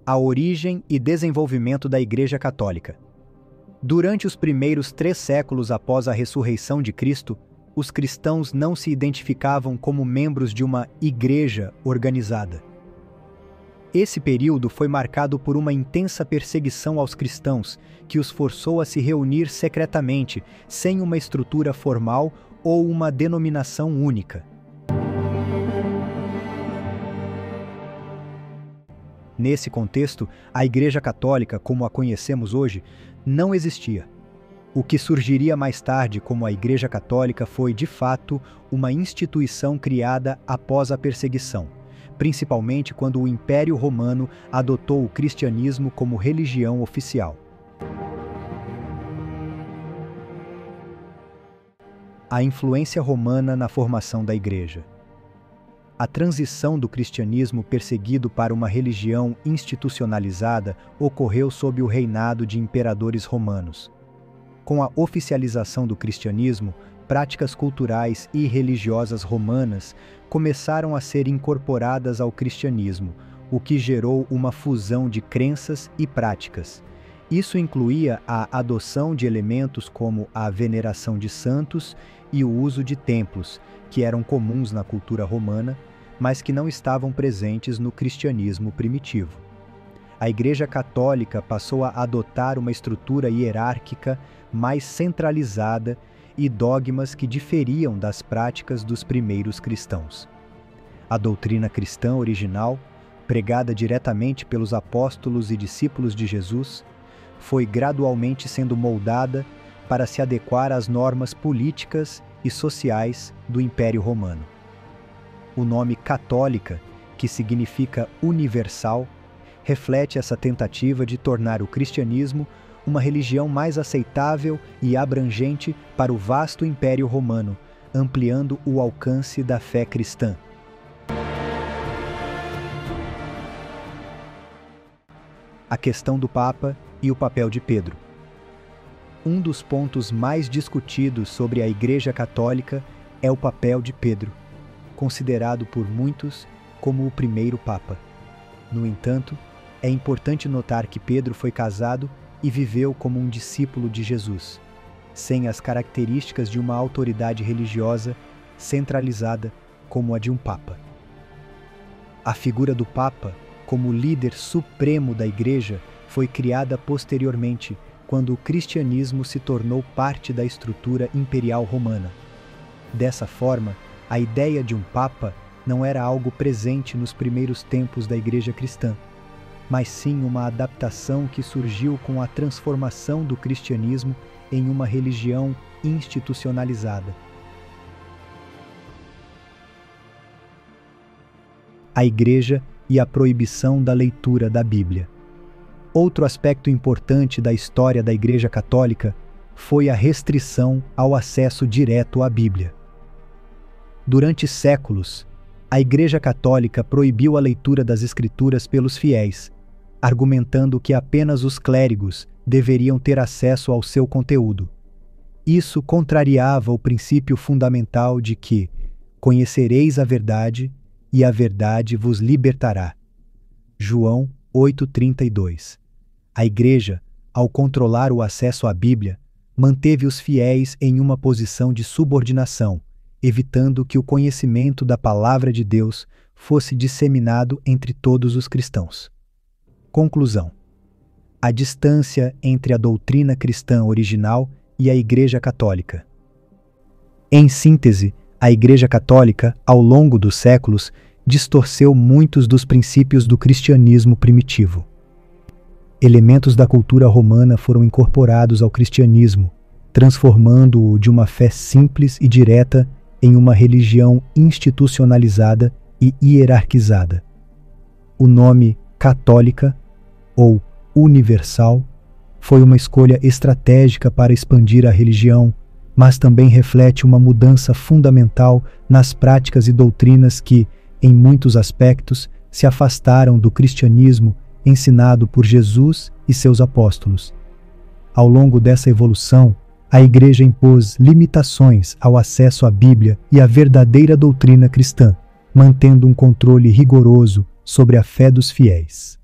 A origem e desenvolvimento da Igreja Católica. Durante os primeiros 3 séculos após a ressurreição de Cristo, os cristãos não se identificavam como membros de uma igreja organizada. Esse período foi marcado por uma intensa perseguição aos cristãos, que os forçou a se reunir secretamente, sem uma estrutura formal ou uma denominação única. Nesse contexto, a Igreja Católica, como a conhecemos hoje, não existia. O que surgiria mais tarde como a Igreja Católica foi, de fato, uma instituição criada após a perseguição, principalmente quando o Império Romano adotou o cristianismo como religião oficial. A influência romana na formação da Igreja. A transição do cristianismo perseguido para uma religião institucionalizada ocorreu sob o reinado de imperadores romanos. Com a oficialização do cristianismo, práticas culturais e religiosas romanas começaram a ser incorporadas ao cristianismo, o que gerou uma fusão de crenças e práticas. Isso incluía a adoção de elementos como a veneração de santos e o uso de templos, que eram comuns na cultura romana, mas que não estavam presentes no cristianismo primitivo. A Igreja Católica passou a adotar uma estrutura hierárquica mais centralizada e dogmas que diferiam das práticas dos primeiros cristãos. A doutrina cristã original, pregada diretamente pelos apóstolos e discípulos de Jesus, foi gradualmente sendo moldada para se adequar às normas políticas e sociais do Império Romano. O nome católica, que significa universal, reflete essa tentativa de tornar o cristianismo uma religião mais aceitável e abrangente para o vasto Império Romano, ampliando o alcance da fé cristã. A questão do Papa e o papel de Pedro. Um dos pontos mais discutidos sobre a Igreja Católica é o papel de Pedro, considerado por muitos como o primeiro Papa. No entanto, é importante notar que Pedro foi casado e viveu como um discípulo de Jesus, sem as características de uma autoridade religiosa centralizada como a de um Papa. A figura do Papa, como líder supremo da Igreja, foi criada posteriormente, quando o cristianismo se tornou parte da estrutura imperial romana. Dessa forma, a ideia de um Papa não era algo presente nos primeiros tempos da Igreja cristã, mas sim uma adaptação que surgiu com a transformação do cristianismo em uma religião institucionalizada. A Igreja e a proibição da leitura da Bíblia. Outro aspecto importante da história da Igreja Católica foi a restrição ao acesso direto à Bíblia. Durante séculos, a Igreja Católica proibiu a leitura das Escrituras pelos fiéis, argumentando que apenas os clérigos deveriam ter acesso ao seu conteúdo. Isso contrariava o princípio fundamental de que conhecereis a verdade e a verdade vos libertará. João 8:32. A Igreja, ao controlar o acesso à Bíblia, manteve os fiéis em uma posição de subordinação, evitando que o conhecimento da Palavra de Deus fosse disseminado entre todos os cristãos. Conclusão: a distância entre a doutrina cristã original e a Igreja Católica. Em síntese, a Igreja Católica, ao longo dos séculos, distorceu muitos dos princípios do cristianismo primitivo. Elementos da cultura romana foram incorporados ao cristianismo, transformando-o de uma fé simples e direta em uma religião institucionalizada e hierarquizada. O nome católica, ou universal, foi uma escolha estratégica para expandir a religião, mas também reflete uma mudança fundamental nas práticas e doutrinas que, em muitos aspectos, se afastaram do cristianismo ensinado por Jesus e seus apóstolos. Ao longo dessa evolução, a Igreja impôs limitações ao acesso à Bíblia e à verdadeira doutrina cristã, mantendo um controle rigoroso sobre a fé dos fiéis.